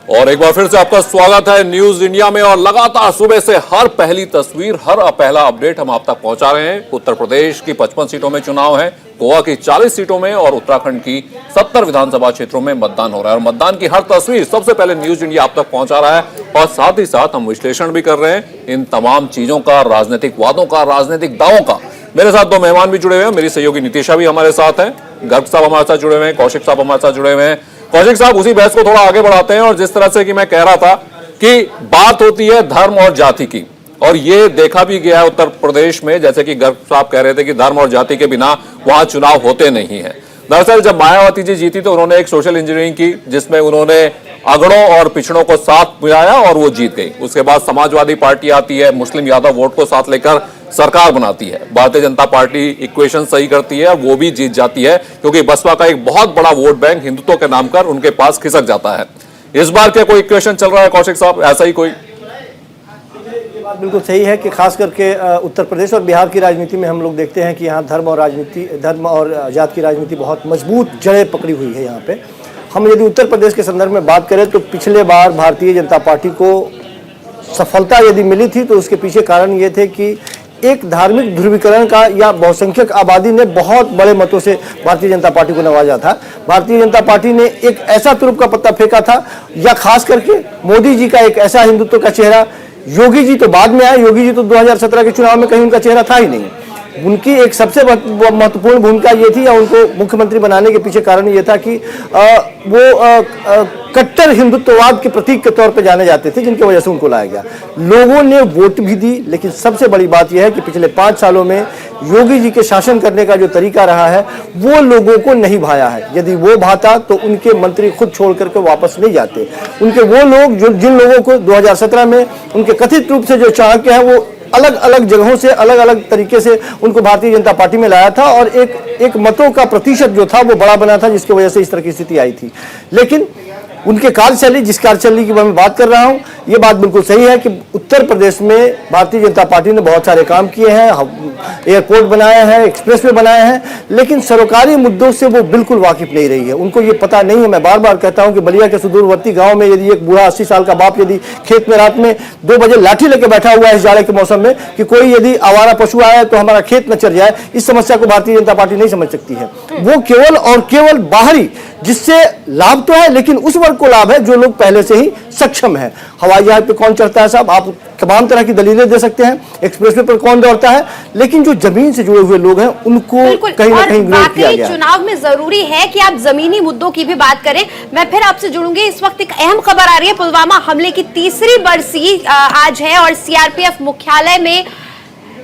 और एक बार फिर से आपका स्वागत है न्यूज इंडिया में। और लगातार सुबह से हर पहली तस्वीर, हर पहला अपडेट हम आप तक पहुंचा रहे हैं। उत्तर प्रदेश की 55 सीटों में चुनाव है, गोवा की 40 सीटों में और उत्तराखंड की 70 विधानसभा क्षेत्रों में मतदान हो रहा है। और मतदान की हर तस्वीर सबसे पहले न्यूज इंडिया आप तक पहुंचा रहा है। और साथ ही साथ हम विश्लेषण भी कर रहे हैं इन तमाम चीजों का, राजनीतिक वादों का, राजनीतिक दावों का। मेरे साथ दो मेहमान भी जुड़े हुए हैं। मेरी सहयोगी नितिशा भी हमारे साथ है, गर्ग साहब हमारे साथ जुड़े हुए हैं, कौशिक साहब हमारे साथ जुड़े हुए हैं। कौशिक साहब, उसी बहस को थोड़ा आगे बढ़ाते हैं। और जिस तरह से कि मैं कह रहा था कि बात होती है धर्म और जाति की, और ये देखा भी गया है उत्तर प्रदेश में, जैसे कि गर्ग साहब कह रहे थे कि धर्म और जाति के बिना वहां चुनाव होते नहीं है। दरअसल जब मायावती जी जीती तो उन्होंने एक सोशल इंजीनियरिंग की, जिसमें उन्होंने अगड़ों और पिछड़ों को साथ मिलाया और वो जीत गई। उसके बाद समाजवादी पार्टी आती है, मुस्लिम यादव वोट को साथ लेकर सरकार बनाती है। भारतीय जनता पार्टी इक्वेशन सही करती है और वो भी जीत जाती है, क्योंकि बसपा का एक बहुत बड़ा वोट बैंक हिंदुत्व के नाम पर उनके पास खिसक जाता है। इस बार क्या कोई इक्वेशन चल रहा है कौशिक साहब, ऐसा ही कोई? ये बात बिल्कुल सही है कि खास करके उत्तर प्रदेश और बिहार की राजनीति में हम लोग देखते हैं कि यहाँ धर्म और जात की राजनीति बहुत मजबूत जड़ें पकड़ी हुई है। यहाँ पे हम यदि उत्तर प्रदेश के संदर्भ में बात करें तो पिछले बार भारतीय जनता पार्टी को सफलता यदि मिली थी तो उसके पीछे कारण ये थे कि एक धार्मिक ध्रुवीकरण का या बहुसंख्यक आबादी ने बहुत बड़े मतों से भारतीय जनता पार्टी को नवाजा था। भारतीय जनता पार्टी ने एक ऐसा तुरुप का पत्ता फेंका था, या खास करके मोदी जी का एक ऐसा हिंदुत्व का चेहरा। योगी जी तो बाद में आए, योगी जी तो 2017 के चुनाव में कहीं उनका चेहरा था ही नहीं। उनकी एक सबसे महत्वपूर्ण भूमिका ये थी, या उनको मुख्यमंत्री बनाने के पीछे कारण ये था कि वो कट्टर हिंदुत्ववाद के प्रतीक के तौर पे जाने जाते थे, जिनकी वजह से उनको लाया गया। लोगों ने वोट भी दी, लेकिन सबसे बड़ी बात यह है कि पिछले 5 सालों में योगी जी के शासन करने का जो तरीका रहा है वो लोगों को नहीं भाया है। यदि वो भाता तो उनके मंत्री खुद छोड़ करके वापस नहीं जाते। उनके वो लोग जिन लोगों को 2017 में उनके कथित रूप से जो चाणक्य है वो अलग अलग जगहों से अलग अलग तरीके से उनको भारतीय जनता पार्टी में लाया था, और एक मतों का प्रतिशत जो था वो बड़ा बना था, जिसकी वजह से इस तरह की स्थिति आई थी। लेकिन उनके कार्यशैली, जिस कार्यशैली की मैं बात कर रहा हूं, ये बात बिल्कुल सही है कि उत्तर प्रदेश में भारतीय जनता पार्टी ने बहुत सारे काम किए हैं। एयरपोर्ट बनाए हैं, एक्सप्रेसवे बनाए हैं, लेकिन सरकारी मुद्दों से वो बिल्कुल वाकिफ नहीं रही है। उनको ये पता नहीं है। मैं बार बार कहता हूं कि बलिया के सुदूरवर्ती गांव में यदि एक बूढ़ा 80 साल का बाप यदि खेत में रात में 2 बजे लाठी लेके बैठा हुआ है इस जाड़े के मौसम में कि कोई यदि आवारा पशु आया तो हमारा खेत न चर जाए, इस समस्या को भारतीय जनता पार्टी नहीं समझ सकती है। वो केवल और केवल बाहरी, जिससे लाभ तो है लेकिन उस वर्ग को लाभ है जो लोग पहले से ही सक्षम है। हवाई जहाज पे कौन चढ़ता है साहब, आप तमाम तरह की दलीलें दे सकते हैं। एक्सप्रेसवे पर कौन दौड़ता है, लेकिन जो जमीन से जुड़े हुए लोग हैं उनको कहीं ना कहीं इग्नोर किया गया है। चुनाव में जरूरी है कि आप जमीनी मुद्दों की भी बात करें। मैं फिर आपसे जुड़ूंगी। इस वक्त एक अहम खबर आ रही है, पुलवामा हमले की 3री बरसी आज है और सीआरपीएफ मुख्यालय में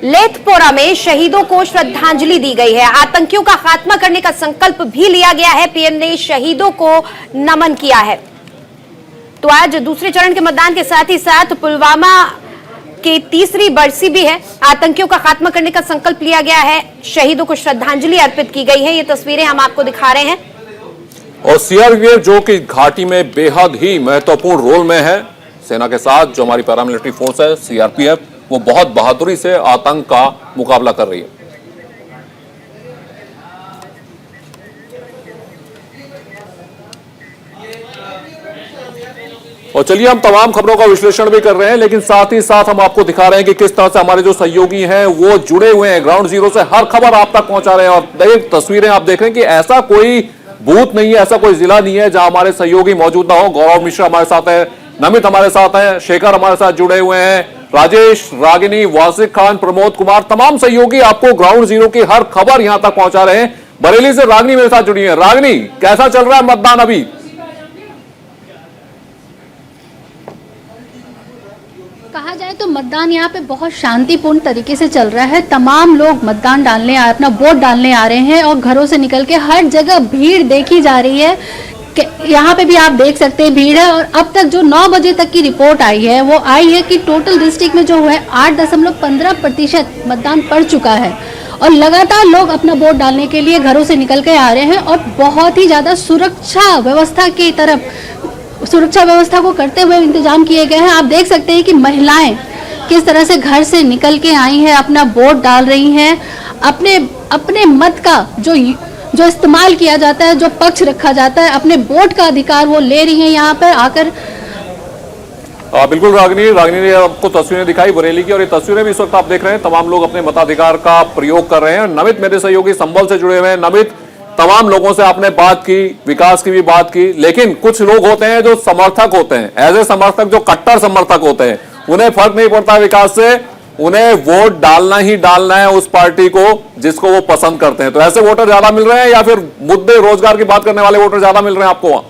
लेथपोरा में शहीदों को श्रद्धांजलि दी गई है। आतंकियों का खात्मा करने का संकल्प भी लिया गया है। पीएम ने शहीदों को नमन किया है। तो आज दूसरे चरण के मतदान के साथ ही साथ पुलवामा की 3री बरसी भी है। आतंकियों का खात्मा करने का संकल्प लिया गया है, शहीदों को श्रद्धांजलि अर्पित की गई है। ये तस्वीरें हम आपको दिखा रहे हैं। और सीआरपीएफ जो कि घाटी में बेहद ही महत्वपूर्ण रोल में है, सेना के साथ जो हमारी पैरामिलिट्री फोर्स है सीआरपीएफ, वो बहुत बहादुरी से आतंक का मुकाबला कर रही है। और चलिए हम तमाम खबरों का विश्लेषण भी कर रहे हैं, लेकिन साथ ही साथ हम आपको दिखा रहे हैं कि किस तरह से हमारे जो सहयोगी हैं वो जुड़े हुए हैं, ग्राउंड जीरो से हर खबर आप तक पहुंचा रहे हैं। और तस्वीरें आप देख रहे हैं कि ऐसा कोई बूथ नहीं है, ऐसा कोई जिला नहीं है जहां हमारे सहयोगी मौजूद ना हो। गौरव मिश्रा हमारे साथ है, नमित हमारे साथ हैं, शेखर हमारे साथ जुड़े हुए हैं, राजेश, रागिनी, वासिक खान, प्रमोद कुमार, तमाम सहयोगी आपको ग्राउंड जीरो की हर खबर यहां तक पहुंचा रहे हैं। बरेली से रागिनी मेरे साथ जुड़ी है। रागिनी, कैसा चल रहा है मतदान अभी? कहा जाए तो मतदान यहाँ पे बहुत शांतिपूर्ण तरीके से चल रहा है। तमाम लोग मतदान डालने अपना वोट डालने आ रहे हैं और घरों से निकल के हर जगह भीड़ देखी जा रही है। यहाँ पे भी आप देख सकते हैं भीड़ है। और अब तक जो 9 बजे तक की रिपोर्ट आई है वो आई है कि टोटल डिस्ट्रिक्ट में जो है 8.15% मतदान पड़ चुका है। और लगातार लोग अपना वोट डालने के लिए घरों से निकल के आ रहे हैं और बहुत ही ज़्यादा सुरक्षा व्यवस्था को करते हुए इंतजाम किए गए हैं। आप देख सकते हैं कि महिलाएं किस तरह से घर से निकल के आई हैं, अपना वोट डाल रही हैं, अपने मत का जो इस्तेमाल किया जाता है, जो पक्ष रखा जाता है, अपने वोट का अधिकार वो ले रही हैं यहाँ पर आकर। बिल्कुल रागिनी ने आपको तस्वीरें दिखाई बरेली की, और ये तस्वीरें भी इस वक्त आप देख रहे हैं। तमाम लोग अपने मताधिकार का प्रयोग कर रहे हैं। नमित मेरे सहयोगी संभल से जुड़े हुए हैं। नमित, तमाम लोगों से आपने बात की, विकास की भी बात की, लेकिन कुछ लोग होते हैं जो समर्थक होते हैं, ऐसे समर्थक जो कट्टर समर्थक होते हैं, उन्हें फर्क नहीं पड़ता विकास से, उन्हें वोट डालना ही डालना है उस पार्टी को जिसको वो पसंद करते हैं। तो ऐसे वोटर ज्यादा मिल रहे हैं या फिर मुद्दे रोजगार की बात करने वाले वोटर ज्यादा मिल रहे हैं आपको वहां?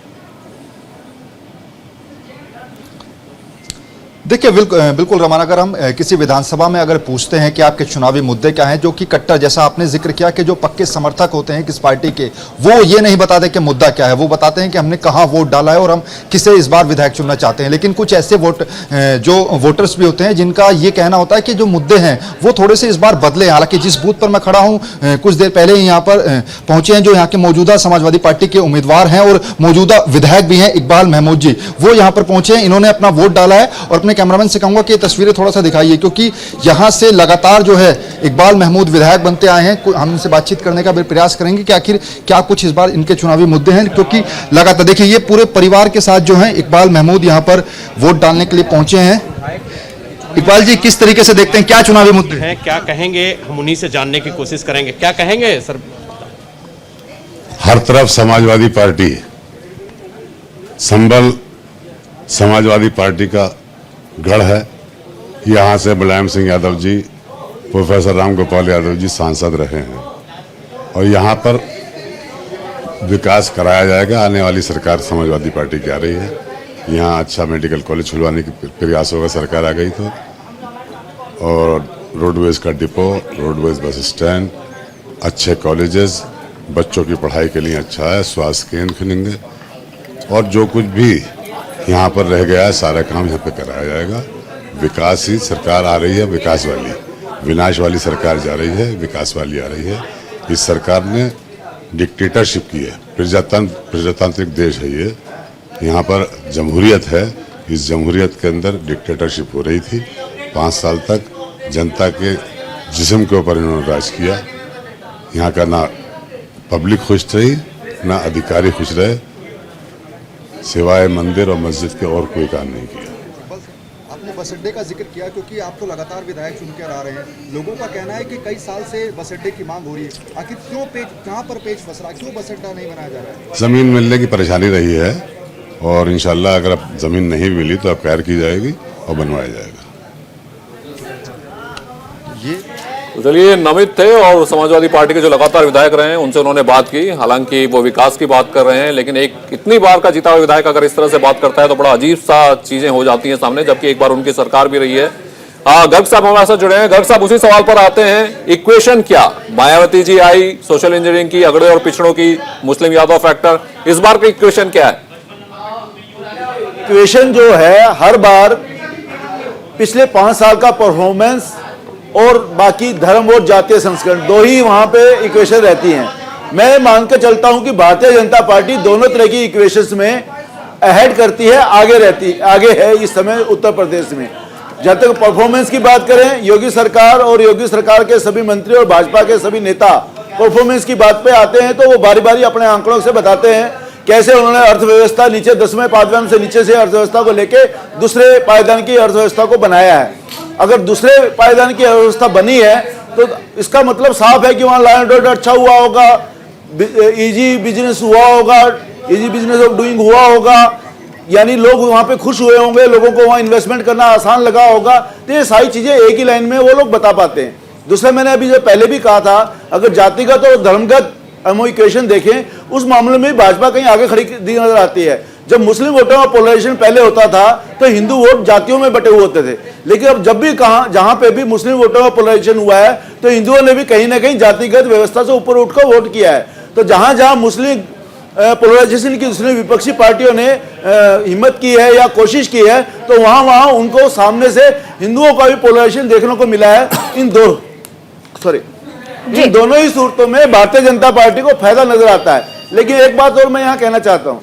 देखिए बिल्कुल रमान, अगर हम किसी विधानसभा में अगर पूछते हैं कि आपके चुनावी मुद्दे क्या हैं, जो कि कट्टर, जैसा आपने जिक्र किया कि जो पक्के समर्थक होते हैं किस पार्टी के, वो ये नहीं बताते कि मुद्दा क्या है। वो बताते हैं कि हमने कहाँ वोट डाला है और हम किसे इस बार विधायक चुनना चाहते हैं। लेकिन कुछ ऐसे जो वोटर्स भी होते हैं जिनका ये कहना होता है कि जो मुद्दे हैं वो थोड़े से इस बार बदले। हालांकि जिस बूथ पर मैं खड़ा हूँ, कुछ देर पहले यहाँ पर पहुंचे हैं जो यहाँ के मौजूदा समाजवादी पार्टी के उम्मीदवार हैं और मौजूदा विधायक भी हैं इकबाल महमूद जी, वो यहाँ पर पहुंचे हैं। इन्होंने अपना वोट डाला है और अपने कैमरामैन से कहूंगा कि ये तस्वीरें थोड़ा सा दिखाइए, क्योंकि यहां से लगातार जो है इकबाल महमूद विधायक बनते आए हैं। हम इनसे बातचीत करने का भी प्रयास करेंगे कि आखिर क्या कुछ इस बार इनके चुनावी मुद्दे हैं, क्योंकि लगातार देखिए ये पूरे परिवार के साथ जो है इकबाल महमूद यहां पर वोट डालने के लिए पहुंचे हैं। इकबाल जी, किस तरीके से देखते हैं, क्या चुनावी मुद्दे हैं, क्या कहेंगे? हम उन्हीं से जानने की कोशिश करेंगे। क्या कहेंगे सर? हर तरफ समाजवादी पार्टी, संभल समाजवादी पार्टी का गढ़ है। यहाँ से मुलायम सिंह यादव जी, प्रोफेसर राम गोपाल यादव जी सांसद रहे हैं और यहाँ पर विकास कराया जाएगा। आने वाली सरकार समाजवादी पार्टी की आ रही है। यहाँ अच्छा मेडिकल कॉलेज खुलवाने के प्रयासों का सरकार आ गई तो, और रोडवेज का डिपो, रोडवेज बस स्टैंड, अच्छे कॉलेजेस, बच्चों की पढ़ाई के लिए अच्छा है, स्वास्थ्य केंद्र खुलेंगे और जो कुछ भी यहाँ पर रह गया है सारा काम यहाँ पे कराया जाएगा। विकास ही सरकार आ रही है, विकास वाली, विनाश वाली सरकार जा रही है, विकास वाली आ रही है। इस सरकार ने डिक्टेटरशिप की है। प्रजातांत्रिक देश है ये, यहाँ पर जमहूरियत है। इस जमहूरियत के अंदर डिक्टेटरशिप हो रही थी। 5 साल तक जनता के जिस्म के ऊपर इन्होंने राज किया। यहाँ का ना पब्लिक खुश रही, ना अधिकारी खुश रहे, सिवाय मंदिर और मस्जिद के और कोई काम नहीं किया। आपने बस अड्डे का जिक्र किया, क्योंकि आप तो लगातार विधायक चुनकर आ रहे हैं। लोगों का कहना है कि कई साल से बस अड्डे की मांग हो रही है। आखिर क्यों कहाँ पर पेच फंस रहा, क्यों बस अड्डा नहीं बनाया जा रहा है? जमीन मिलने की परेशानी रही है और इंशाल्लाह अगर अब जमीन नहीं मिली तो अब खैर की जाएगी और बनवाया जाएगा। तो चलिए, नमित थे और समाजवादी पार्टी के जो लगातार विधायक रहे हैं उनसे उन्होंने बात की। हालांकि वो विकास की बात कर रहे हैं, लेकिन एक इतनी बार का जीता हुआ विधायक अगर इस तरह से बात करता है तो बड़ा अजीब सा चीजें हो जाती हैं सामने, जबकि एक बार उनकी सरकार भी रही है। गर्ग साहब हमारे साथ जुड़े हैं। गर्ग साहब, उसी सवाल पर आते हैं। इक्वेशन क्या, मायावती जी आई, सोशल इंजीनियरिंग की, अगड़े और पिछड़ों की, मुस्लिम यादव फैक्टर, इस बार का इक्वेशन क्या है? इक्वेशन जो है, हर बार पिछले 5 साल का परफॉर्मेंस और बाकी धर्म और जातीय संस्करण, दो ही वहां पे इक्वेशन रहती हैं। मैं मान के चलता हूं कि भारतीय जनता पार्टी दोनों तरह की इक्वेशंस में अहेड करती है, आगे है इस समय उत्तर प्रदेश में। जब तक परफॉर्मेंस की बात करें, योगी सरकार और योगी सरकार के सभी मंत्री और भाजपा के सभी नेता परफॉर्मेंस की बात पे आते हैं तो वो बारी बारी अपने आंकड़ों से बताते हैं कैसे उन्होंने अर्थव्यवस्था नीचे 10वें पायदान से नीचे से अर्थव्यवस्था को लेके दूसरे पायदान की अर्थव्यवस्था को बनाया है। अगर दूसरे पायदान की अर्थव्यवस्था बनी है तो इसका मतलब साफ है कि वहाँ लॉ एंड ऑर्डर अच्छा हुआ होगा, इजी बिजनेस हुआ होगा, इजी बिजनेस ऑफ डूइंग हुआ होगा, यानी लोग वहाँ पे खुश हुए होंगे, लोगों को वहाँ इन्वेस्टमेंट करना आसान लगा होगा। तो ये सारी चीजें एक ही लाइन में वो लोग बता पाते हैं। दूसरा, मैंने अभी जो पहले भी कहा था, अगर जातिगत और धर्मगत हम इक्वेशन देखें, उस मामले में भाजपा कहीं आगे खड़ी नजर आती है। जब मुस्लिम वोटों का पोलराइजेशन पहले होता था तो हिंदू वोट जातियों में बटे हुए होते थे, लेकिन अब जब भी जहां पे भी मुस्लिम वोटों का पोलराइजेशन हुआ है तो हिंदुओं ने भी कहीं ना कहीं जातिगत व्यवस्था से ऊपर उठकर वोट किया है। तो जहां जहां मुस्लिम पोलराइजेशन की दूसरी विपक्षी पार्टियों ने हिम्मत की है या कोशिश की है तो वहां उनको सामने से हिंदुओं का भी पोलराइजेशन देखने को मिला है। इन दोनों ही सूरतों में भारतीय जनता पार्टी को फायदा नजर आता है। लेकिन एक बात और मैं यहाँ कहना चाहता हूँ,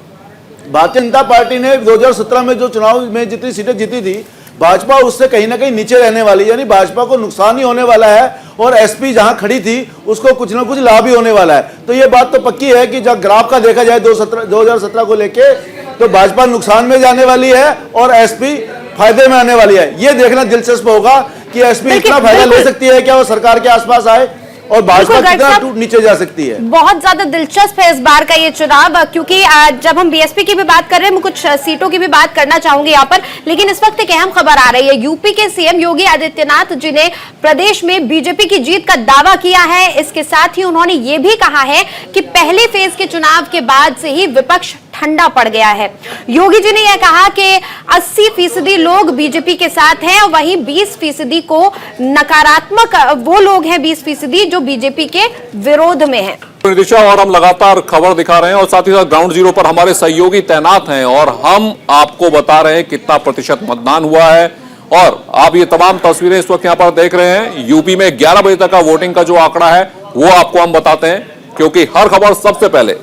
भारतीय जनता पार्टी ने 2017 में जो चुनाव में जितनी सीटें जीती थी, भाजपा उससे कहीं ना कहीं नीचे रहने वाली, यानी भाजपा को नुकसान ही होने वाला है और एसपी जहां खड़ी थी उसको कुछ ना कुछ लाभ ही होने वाला है। तो ये बात तो पक्की है कि जब ग्राफ का देखा जाए 2017 को लेके तो भाजपा नुकसान में जाने वाली है और एसपी फायदे में आने वाली है। ये देखना दिलचस्प होगा कि एसपी इतना फायदा ले सकती है क्या वो सरकार के आसपास आए, और भाजपा कितना नीचे जा सकती है। बहुत ज्यादा दिलचस्प है इस बार का ये चुनाव, क्योंकि जब हम बीएसपी की भी बात कर रहे हैं, मैं कुछ सीटों की भी बात करना चाहूंगी यहाँ पर, लेकिन इस वक्त एक अहम खबर आ रही है। यूपी के सीएम योगी आदित्यनाथ जी ने प्रदेश में बीजेपी की जीत का दावा किया है। इसके साथ ही उन्होंने ये भी कहा है कि पहले फेज के चुनाव के बाद से ही विपक्ष ठंडा पड़ गया है। योगी जी ने यह कहा कि 80% लोग बीजेपी के साथ हैं और वहीं 20% को नकारात्मक वो लोग हैं 20% जो बीजेपी के विरोध में हैं। नितिशा, और हम लगातार खबर दिखा रहे हैं और साथ ही साथ ग्राउंड जीरो पर हमारे सहयोगी तैनात हैं और हम आपको बता रहे हैं कितना प्रतिशत मतदान हुआ है। और आप ये तमाम तस्वीरें इस वक्त यहाँ पर देख रहे हैं। यूपी में 11 बजे तक का वोटिंग का जो आंकड़ा है वो आपको हम बताते हैं, क्योंकि हर खबर सबसे पहले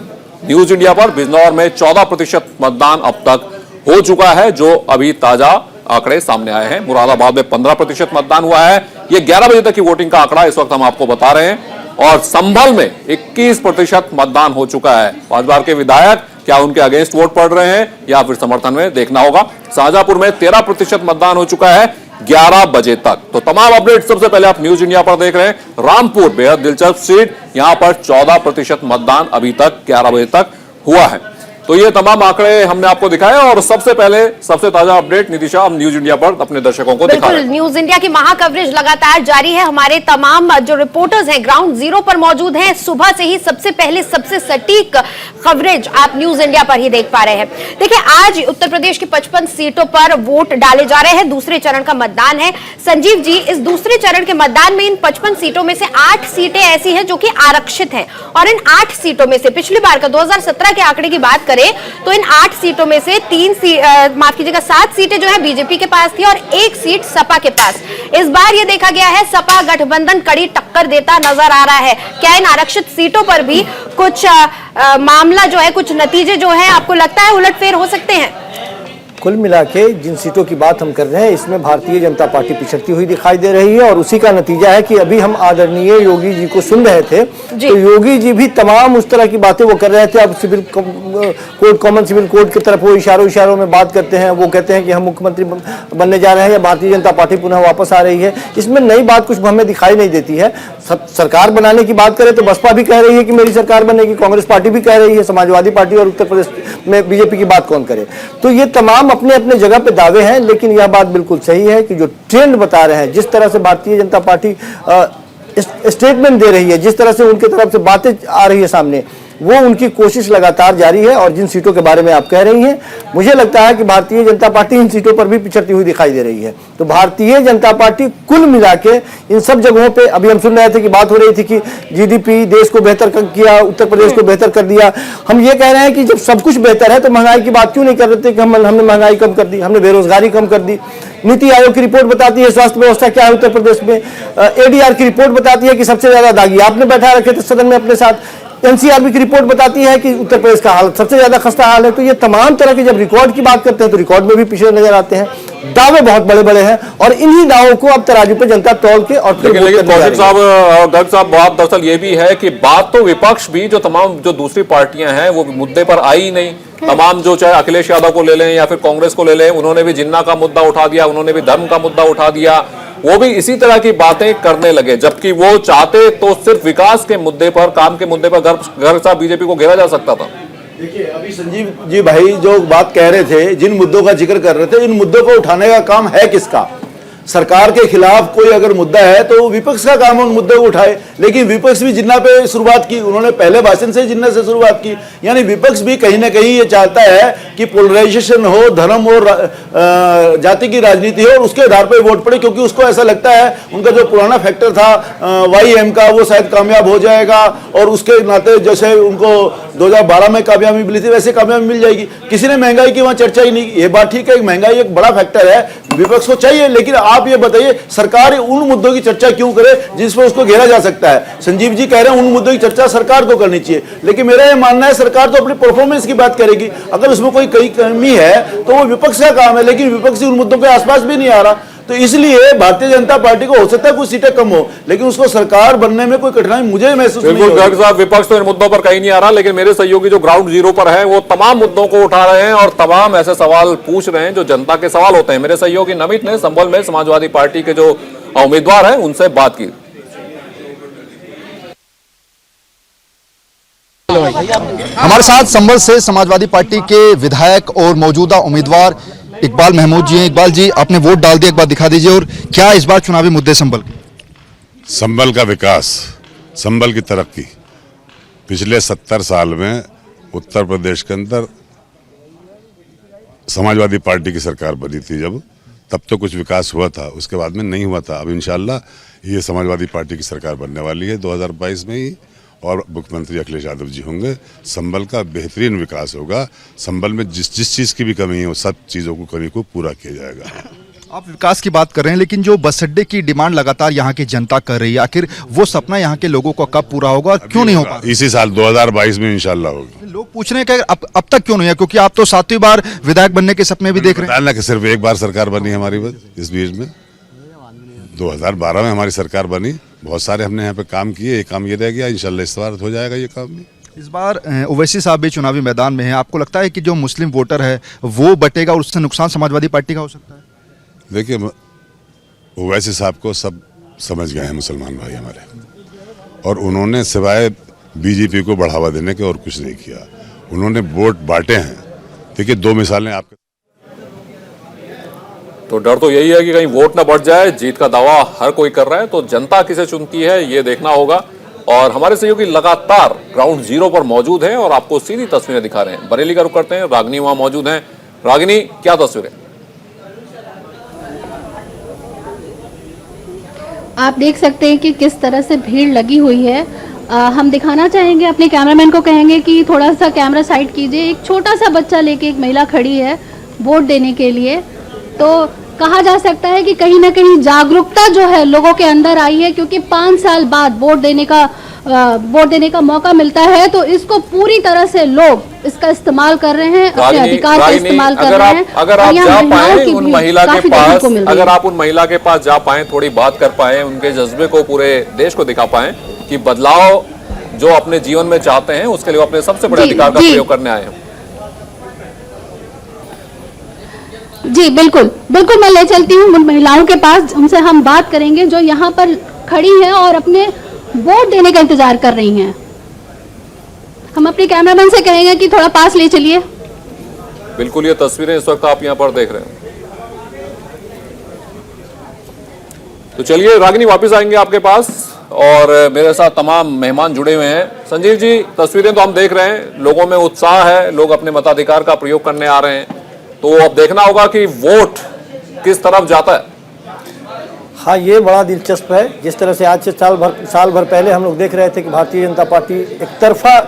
न्यूज इंडिया पर। बिजनौर में 14% मतदान अब तक हो चुका है, जो अभी ताजा आंकड़े सामने आए हैं। मुरादाबाद में 15% मतदान हुआ है। ये 11 बजे तक की वोटिंग का आंकड़ा इस वक्त हम आपको बता रहे हैं। और संभल में 21% मतदान हो चुका है। 5 बार के विधायक क्या उनके अगेंस्ट वोट पड़ रहे हैं या फिर समर्थन में, देखना होगा। शाहजहांपुर में 13% मतदान हो चुका है 11 बजे तक। तो तमाम अपडेट सबसे पहले आप न्यूज इंडिया पर देख रहे हैं। रामपुर बेहद दिलचस्प सीट, यहां पर 14% मतदान अभी तक 11 बजे तक हुआ है। तो ये तमाम आंकड़े हमने आपको दिखाए और सबसे पहले सबसे ताजा अपडेट नितिशा हम न्यूज इंडिया पर अपने दर्शकों को दिखा रहे हैं। न्यूज इंडिया की महा कवरेज लगातार जारी है। हमारे तमाम जो रिपोर्टर्स हैं ग्राउंड जीरो पर मौजूद हैं। सुबह से ही सबसे पहले सबसे सटीक कवरेज आप न्यूज इंडिया पर ही देख पा रहे हैं। देखिए, आज उत्तर प्रदेश की 55 सीटों पर वोट डाले जा रहे हैं। दूसरे चरण का मतदान है। संजीव जी, इस दूसरे चरण के मतदान में इन 55 सीटों में से 8 सीटें ऐसी हैं जो कि आरक्षित हैं, और इन 8 सीटों में से पिछली बार का 2017 के आंकड़े की बात करें तो इन 8 सीटों में से 7 सीटें जो है बीजेपी के पास थी और 1 सीट सपा के पास। इस बार ये देखा गया है सपा गठबंधन कड़ी टक्कर देता नजर आ रहा है। क्या इन आरक्षित सीटों पर भी कुछ मामला जो है, कुछ नतीजे जो है आपको लगता है उलटफेर हो सकते हैं? कुल मिला के जिन सीटों की बात हम कर रहे हैं इसमें भारतीय जनता पार्टी पिछड़ती हुई दिखाई दे रही है, और उसी का नतीजा है कि अभी हम आदरणीय योगी जी को सुन रहे थे तो योगी जी भी तमाम उस तरह की बातें वो कर रहे थे। अब civil code, common civil code की तरफ वो इशारों में बात करते हैं। वो कहते हैं कि हम मुख्यमंत्री बनने जा रहे हैं या भारतीय जनता पार्टी पुनः वापस आ रही है। इसमें नई बात कुछ हमें दिखाई नहीं देती है। सरकार बनाने की बात करें तो बसपा भी कह रही है कि मेरी सरकार बनेगी, कांग्रेस पार्टी भी कह रही है, समाजवादी पार्टी, और उत्तर प्रदेश में बीजेपी की बात कौन करे। तो ये तमाम अपने अपने जगह पे दावे हैं, लेकिन यह बात बिल्कुल सही है कि जो ट्रेंड बता रहे हैं, जिस तरह से भारतीय जनता पार्टी स्टेटमेंट दे रही है, जिस तरह से उनके तरफ से बातें आ रही है सामने, वो उनकी कोशिश लगातार जारी है। और जिन सीटों के बारे में आप कह रही हैं, मुझे लगता है कि भारतीय जनता पार्टी इन सीटों पर भी पिछड़ती हुई दिखाई दे रही है। तो भारतीय जनता पार्टी कुल मिला के इन सब जगहों पे, अभी हम सुन रहे थे कि बात हो रही थी कि जीडीपी देश को बेहतर किया, उत्तर प्रदेश को बेहतर कर दिया। हम ये कह रहे हैं कि जब सब कुछ बेहतर है तो महंगाई की बात क्यों नहीं कर रहे थे कि हमने महंगाई कम कर दी, हमने बेरोजगारी कम कर दी। नीति आयोग की रिपोर्ट बताती है स्वास्थ्य व्यवस्था क्या है उत्तर प्रदेश में। एडीआर की रिपोर्ट बताती है कि सबसे ज्यादा दागी आपने बैठा रखे थे सदन में अपने साथ। एनसीआरबी की रिपोर्ट बताती है कि उत्तर प्रदेश का हालत सबसे ज्यादा खस्ता हाल है। तो ये तमाम तरह के जब रिकॉर्ड की बात करते हैं तो रिकॉर्ड में भी पिछड़े नजर आते हैं। दावे बहुत बड़े बड़े हैं और इन्हीं दावों को अब तराजू पे जनता तोल के और फिर लेकिन कौशिक साहब और गर्ग साहब, बात दरअसल ये भी है कि बात तो विपक्ष भी, जो तमाम जो दूसरी पार्टियां हैं वो मुद्दे पर आई ही नहीं। तमाम जो, चाहे अखिलेश यादव को ले लें या फिर कांग्रेस को ले लें, उन्होंने भी जिन्ना का मुद्दा उठा दिया, उन्होंने भी धर्म का मुद्दा उठा दिया। वो भी इसी तरह की बातें करने लगे, जबकि वो चाहते तो सिर्फ विकास के मुद्दे पर, काम के मुद्दे पर गर्ग साहब बीजेपी को घेरा जा सकता था। देखिए, अभी संजीव जी भाई जो बात कह रहे थे, जिन मुद्दों का जिक्र कर रहे थे, इन मुद्दों को उठाने का काम है किसका? सरकार के खिलाफ कोई अगर मुद्दा है तो विपक्ष का काम है उन मुद्दों को उठाए। लेकिन विपक्ष भी जिन्ना पे शुरुआत की, उन्होंने पहले भाषण से जिन्ना से शुरुआत की। यानी विपक्ष भी कहीं ना कहीं ये चाहता है कि पोलराइजेशन हो, धर्म और जाति की राजनीति हो और उसके आधार पर वोट पड़े, क्योंकि उसको ऐसा लगता है उनका जो पुराना फैक्टर था YM का, वो शायद कामयाब हो जाएगा और उसके नाते जैसे उनको 2012 में कामयाबी मिली थी वैसे कामयाबी मिल जाएगी। किसी ने महंगाई की वहां चर्चा ही नहीं। ये बात ठीक है, महंगाई एक बड़ा फैक्टर है, विपक्ष को चाहिए, लेकिन आप ये बताइए सरकार उन मुद्दों की चर्चा क्यों करे जिस पर उसको घेरा जा सकता है? संजीव जी कह रहे हैं उन मुद्दों की चर्चा सरकार को करनी चाहिए, लेकिन मेरा ये मानना है सरकार तो अपनी परफॉर्मेंस की बात करेगी। अगर उसमें कोई कमी है तो वो विपक्ष का काम है, लेकिन विपक्ष उन मुद्दों के आसपास भी नहीं आ रहा। तो इसलिए भारतीय जनता पार्टी को हो सकता है कुछ सीटें कम हो, लेकिन उसको सरकार बनने में कोई कठिनाई मुझे महसूस नहीं बिल्कुल होती। गर्ग साहब, विपक्ष तो इन मुद्दों पर कहीं नहीं आ रहा, लेकिन मेरे सहयोगी जो ग्राउंड जीरो पर है वो तमाम मुद्दों को उठा रहे हैं और तमाम ऐसे सवाल पूछ रहे हैं जो जनता के सवाल होते हैं। मेरे सहयोगी नमित ने संभल में समाजवादी पार्टी के जो उम्मीदवार हैं उनसे बात की। हमारे साथ संभल से समाजवादी पार्टी के विधायक और मौजूदा उम्मीदवार इकबाल महमूद जी हैं। इकबाल जी, आपने वोट डाल दिया, एक बार दिखा दीजिए, और क्या इस बार चुनावी मुद्दे संभल के? संभल का विकास, संभल की तरक्की। पिछले 70 साल में उत्तर प्रदेश के अंदर समाजवादी पार्टी की सरकार बनी थी जब, तब तो कुछ विकास हुआ था, उसके बाद में नहीं हुआ था। अब इंशाल्लाह ये समाजवादी पार्टी की सरकार बनने वाली है 2022 में ही, और मुख्यमंत्री अखिलेश यादव जी होंगे। संभल का बेहतरीन विकास होगा। संभल में जिस चीज़ की भी कमी है वो सब चीज़ों को कमी को पूरा किया जाएगा। आप विकास की बात कर रहे हैं, लेकिन जो बस अड्डे की डिमांड लगातार यहाँ की जनता कर रही है, आखिर वो सपना यहाँ के लोगों को कब पूरा होगा और क्यों नहीं होगा? इसी साल 2022 में इंशाल्लाह होगा। लोग पूछ रहे हैं कि अब तक क्यों नहीं है, क्योंकि आप तो 7वीं बार विधायक बनने के सपने भी देख रहे हैं। ना कि सिर्फ एक बार सरकार बनी हमारी बस, इस बीच में 2012 में हमारी सरकार बनी, बहुत सारे हमने यहाँ पे काम किए, एक काम ये रह गया, इंशाल्लाह इस बार हो जाएगा ये काम भी। इस बार ओवैसी साहब भी चुनावी मैदान में हैं, आपको लगता है कि जो मुस्लिम वोटर है वो बटेगा और उससे नुकसान समाजवादी पार्टी का हो सकता है? देखिए, ओवैसी साहब को सब समझ गए हैं मुसलमान भाई हमारे, और उन्होंने सिवाय बीजेपी को बढ़ावा देने के और कुछ नहीं किया। उन्होंने वोट बांटे हैं। देखिए, 2 मिसालें आपके, तो डर तो यही है कि कहीं वोट ना बढ़ जाए। जीत का दावा हर कोई कर रहा है, तो जनता किसे चुनती है ये देखना होगा। और हमारे सहयोगी लगातार ग्राउंड जीरो पर मौजूद हैं और आपको सीधी तस्वीरें दिखा रहे हैं। बरेली का रुख करते हैं, रागिनी वहां मौजूद हैं। रागिनी, क्या तस्वीरें? आप देख सकते हैं कि किस तरह से भीड़ लगी हुई है। हम दिखाना चाहेंगे, अपने कैमरामैन को कहेंगे कि थोड़ा सा कैमरा साइड कीजिए। एक छोटा सा बच्चा लेके एक महिला खड़ी है वोट देने के लिए। तो कहा जा सकता है कि कहीं ना कहीं जागरूकता जो है लोगों के अंदर आई है, क्योंकि 5 साल बाद वोट देने का मौका मिलता है, तो इसको पूरी तरह से लोग इसका इस्तेमाल कर रहे हैं, अपने अधिकार का इस्तेमाल कर रहे हैं। अगर आप जा पाए उन महिला के पास, अगर आप उन महिला के पास जा पाए, थोड़ी बात कर पाए, उनके जज्बे को पूरे देश को दिखा पाए कि बदलाव जो अपने जीवन में चाहते हैं उसके लिए अपने सबसे बड़े अधिकार का प्रयोग करने आए हैं। जी बिल्कुल बिल्कुल, मैं ले चलती हूँ उन महिलाओं के पास, उनसे हम बात करेंगे जो यहाँ पर खड़ी हैं और अपने वोट देने का इंतजार कर रही हैं। हम अपने कैमरामैन से कहेंगे कि थोड़ा पास ले चलिए। बिल्कुल, ये तस्वीरें इस वक्त आप यहाँ पर देख रहे हैं। तो चलिए रागिनी, वापस आएंगे आपके पास, और मेरे साथ तमाम मेहमान जुड़े हुए हैं। संजीव जी, तस्वीरें तो हम देख रहे हैं, लोगों में उत्साह है, लोग अपने मताधिकार का प्रयोग करने आ रहे हैं। तो अब देखना होगा कि वोट किस तरफ जाता है। हाँ, ये बड़ा दिलचस्प है। जिस तरह से आज से साल भर पहले हम लोग देख रहे थे कि भारतीय जनता पार्टी एक तरफा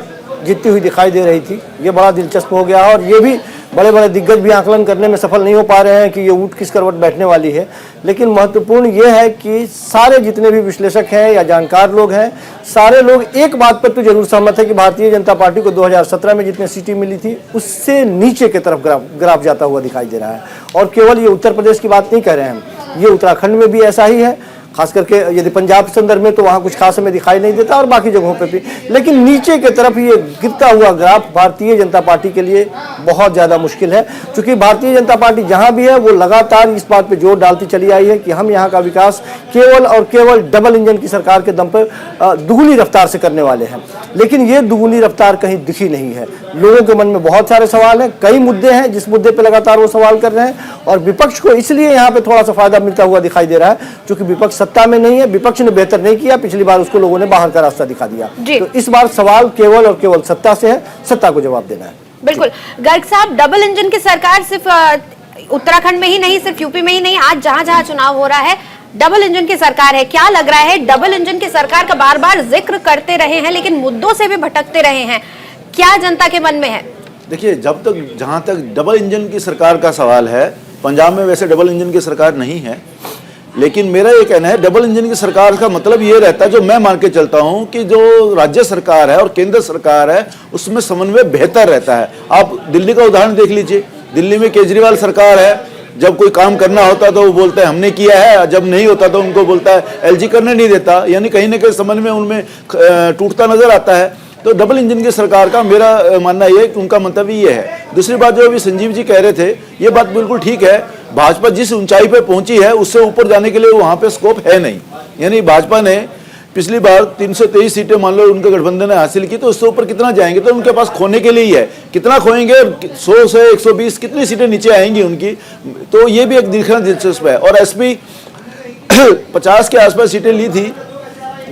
जीतती हुई दिखाई दे रही थी, ये बड़ा दिलचस्प हो गया। और ये भी बड़े बड़े दिग्गज भी आकलन करने में सफल नहीं हो पा रहे हैं कि ये ऊँट किस करवट बैठने वाली है। लेकिन महत्वपूर्ण ये है कि सारे जितने भी विश्लेषक हैं या जानकार लोग हैं, सारे लोग एक बात पर तो जरूर सहमत है कि भारतीय जनता पार्टी को 2017 में जितनी सीटें मिली थी उससे नीचे की तरफ ग्राफ जाता हुआ दिखाई दे रहा है। और केवल ये उत्तर प्रदेश की बात नहीं कह रहे हैं, ये उत्तराखंड में भी ऐसा ही है। खास करके यदि पंजाब के संदर्भ में तो वहाँ कुछ खास हमें दिखाई नहीं देता, और बाकी जगहों पे भी। लेकिन नीचे की तरफ ये गिरता हुआ ग्राफ भारतीय जनता पार्टी के लिए बहुत ज़्यादा मुश्किल है, क्योंकि भारतीय जनता पार्टी जहाँ भी है वो लगातार इस बात पे जोर डालती चली आई है कि हम यहाँ का विकास केवल और केवल डबल इंजन की सरकार के दम पर दुगुनी रफ्तार से करने वाले हैं। लेकिन ये दुगुनी रफ्तार कहीं दिखी नहीं है। लोगों के मन में बहुत सारे सवाल हैं, कई मुद्दे हैं जिस मुद्दे पर लगातार वो सवाल कर रहे हैं, और विपक्ष को इसलिए यहाँ पे थोड़ा सा फायदा मिलता हुआ दिखाई दे रहा है क्योंकि विपक्ष सत्ता में नहीं है। विपक्ष ने बेहतर नहीं किया, पिछली बार उसको लोगों ने बाहर का रास्ता दिखा दिया। तो इस बार सवाल केवल और केवल सत्ता से है, सत्ता को जवाब देना है। बिल्कुल गर्ग साहब, डबल इंजन की सरकार सिर्फ उत्तराखंड में ही नहीं, सिर्फ यूपी में ही नहीं, आज जहां जहां चुनाव हो रहा है डबल इंजन की सरकार है। क्या लग रहा है, डबल इंजन की सरकार का बार बार जिक्र करते रहे हैं लेकिन मुद्दों से भी भटकते रहे हैं, क्या जनता के मन में है? देखिए, जहां तक डबल इंजन की सरकार का सवाल है, पंजाब में वैसे डबल इंजन की सरकार नहीं है, लेकिन मेरा ये कहना है डबल इंजन की सरकार का मतलब ये रहता है, जो मैं मान के चलता हूं कि जो राज्य सरकार है और केंद्र सरकार है उसमें समन्वय बेहतर रहता है। आप दिल्ली का उदाहरण देख लीजिए, दिल्ली में केजरीवाल सरकार है, जब कोई काम करना होता तो वो बोलता है हमने किया है, जब नहीं होता तो उनको बोलता है एलजी करने नहीं देता, यानी कहीं ना कहीं संबंध में उनमें टूटता नजर आता है। तो डबल इंजन की सरकार का मेरा मानना यह है कि उनका मंतव्य ये है। दूसरी बात जो अभी संजीव जी कह रहे थे, ये बात बिल्कुल ठीक है, भाजपा जिस ऊंचाई पे पहुंची है उससे ऊपर जाने के लिए वहां पे स्कोप है नहीं। यानी भाजपा ने पिछली बार 323 सीटें मान लो उनके गठबंधन ने हासिल की, तो उससे ऊपर कितना जाएंगे, तो उनके पास खोने के लिए ही है, कितना खोएंगे, 100 से 120 कितनी सीटें नीचे आएंगी उनकी, तो ये भी एक देखना दिलचस्प है। और एसपी 50 के आसपास सीटें ली थी,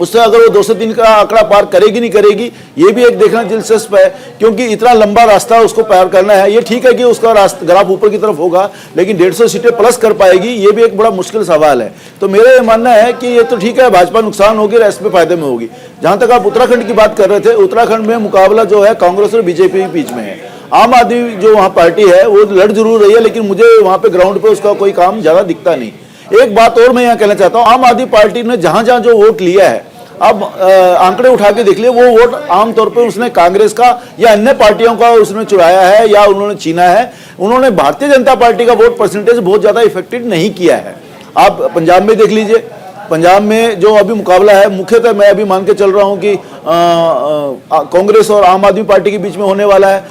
उससे अगर वो 203 का आंकड़ा पार करेगी नहीं करेगी, ये भी एक देखना दिलचस्प है, क्योंकि इतना लंबा रास्ता उसको पार करना है। ये ठीक है कि उसका रास्ता ग्राफ ऊपर की तरफ होगा, लेकिन 150 सीटें प्लस कर पाएगी, ये भी एक बड़ा मुश्किल सवाल है। तो मेरा ये मानना है कि ये तो ठीक है, भाजपा नुकसान होगी और एसपी फायदे में होगी। जहां तक आप उत्तराखंड की बात कर रहे थे, उत्तराखंड में मुकाबला जो है कांग्रेस और बीजेपी के बीच में है। आम आदमी जो वहाँ पार्टी है वो लड़ जरूर रही है, लेकिन मुझे वहाँ पे ग्राउंड पे उसका कोई काम ज्यादा दिखता नहीं। एक बात और मैं यहाँ कहना चाहता हूँ, आम आदमी पार्टी ने जहां जहां जो वोट लिया है, अब आंकड़े उठा के देख लिए, वो वोट आमतौर पे उसने कांग्रेस का या अन्य पार्टियों का उसने चुराया है या उन्होंने छीना है। उन्होंने भारतीय जनता पार्टी का वोट परसेंटेज बहुत ज्यादा इफेक्टेड नहीं किया है। आप पंजाब में देख लीजिए, पंजाब में जो अभी मुकाबला है, मुख्यतः मैं अभी मान के चल रहा हूं कि कांग्रेस और आम आदमी पार्टी के बीच में होने वाला है।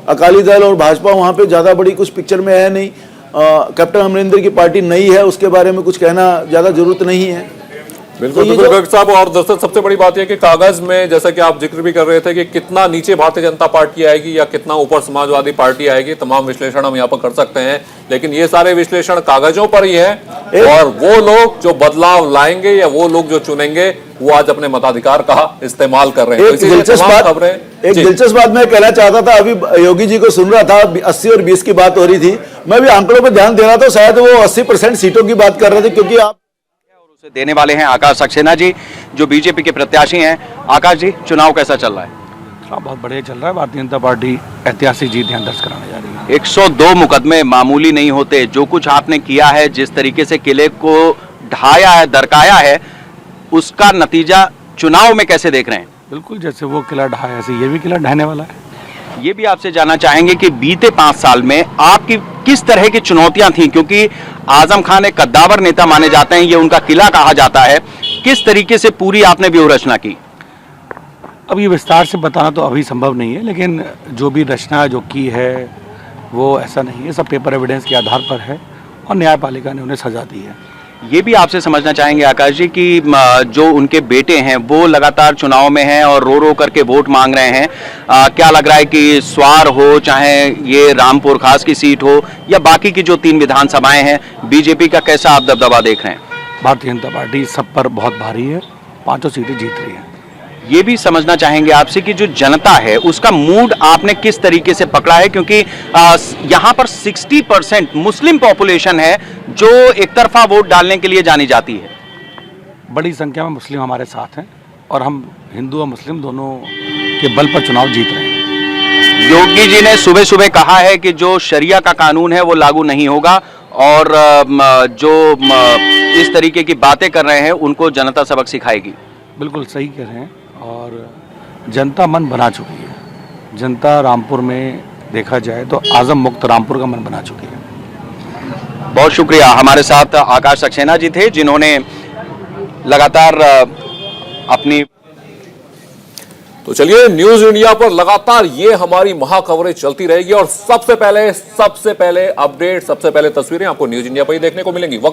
अकाली दल और भाजपा वहां पे ज्यादा बड़ी कुछ पिक्चर में है नहीं। कैप्टन अमरिंदर की पार्टी नई है, उसके बारे में कुछ कहना ज्यादा जरूरत नहीं है। बिल्कुल बिल्कुल गर्ग साहब, और दरअसल सबसे बड़ी बात यह कि कागज में जैसा कि आप जिक्र भी कर रहे थे कि कितना नीचे भारतीय जनता पार्टी आएगी या कितना ऊपर समाजवादी पार्टी आएगी, तमाम विश्लेषण हम यहाँ पर कर सकते हैं, लेकिन ये सारे विश्लेषण कागजों पर ही है। और वो लोग जो बदलाव लाएंगे या वो लोग जो चुनेंगे, वो आज अपने मताधिकार का इस्तेमाल कर रहे हैं। एक दिलचस्प बात मैं कहना चाहता था, अभी योगी जी को सुन रहा था, 80 और 20 की बात हो रही थी, मैं भी आंकड़ों पर ध्यान दे रहा था, शायद वो 80% सीटों की बात कर रहे थे, क्योंकि आप देने वाले हैं आकाश सक्सेना जी, जो बीजेपी के प्रत्याशी हैं। आकाश जी, चुनाव कैसा चल रहा है? बहुत बढ़िया चल रहा है। भारतीय जनता पार्टी ऐतिहासिक जीत यहाँ दर्ज कराने जा रही है। 102 मुकदमे मामूली नहीं होते। जो कुछ आपने किया है, जिस तरीके से किले को ढाया है, दरकाया है, उसका नतीजा चुनाव में कैसे देख रहे हैं? बिल्कुल, जैसे वो किला ढाया ऐसे ये भी किला ढहने वाला है। ये भी आपसे जानना चाहेंगे कि बीते 5 साल में आपकी किस तरह की चुनौतियां थी, क्योंकि आजम खान एक कद्दावर नेता माने जाते हैं, ये उनका किला कहा जाता है। किस तरीके से पूरी आपने व्यूह रचना की? अब ये विस्तार से बताना तो अभी संभव नहीं है, लेकिन जो भी रचना जो की है वो ऐसा नहीं है, सब पेपर एविडेंस के आधार पर है और न्यायपालिका ने उन्हें सजा दी है। ये भी आपसे समझना चाहेंगे आकाश जी कि जो उनके बेटे हैं वो लगातार चुनाव में हैं और रो रो करके वोट मांग रहे हैं। क्या लग रहा है कि स्वार हो, चाहे ये रामपुर खास की सीट हो या बाकी की जो 3 विधानसभाएं हैं, बीजेपी का कैसा आप दबदबा देख रहे हैं? भारतीय जनता पार्टी सब पर बहुत भारी है, 5 सीटें जीत रही है। ये भी समझना चाहेंगे आपसे कि जो जनता है उसका मूड आपने किस तरीके से पकड़ा है, क्योंकि यहाँ पर 60% मुस्लिम पॉपुलेशन है जो एक तरफा वोट डालने के लिए जानी जाती है। बड़ी संख्या में मुस्लिम हमारे साथ हैं और हम हिंदू और मुस्लिम दोनों के बल पर चुनाव जीत रहे हैं। योगी जी ने सुबह सुबह कहा है कि जो शरिया का कानून है वो लागू नहीं होगा और जो इस तरीके की बातें कर रहे हैं उनको जनता सबक सिखाएगी। बिल्कुल सही कह रहे हैं और जनता मन बना चुकी है। जनता रामपुर में देखा जाए तो आजम मुक्त रामपुर का मन बना चुकी है। बहुत शुक्रिया। हमारे साथ आकाश सक्सेना जी थे, जिन्होंने लगातार अपनी तो चलिए, न्यूज इंडिया पर लगातार ये हमारी महाखबरें चलती रहेगी और सबसे पहले अपडेट, सबसे पहले तस्वीरें आपको न्यूज इंडिया पर ही देखने को मिलेंगी।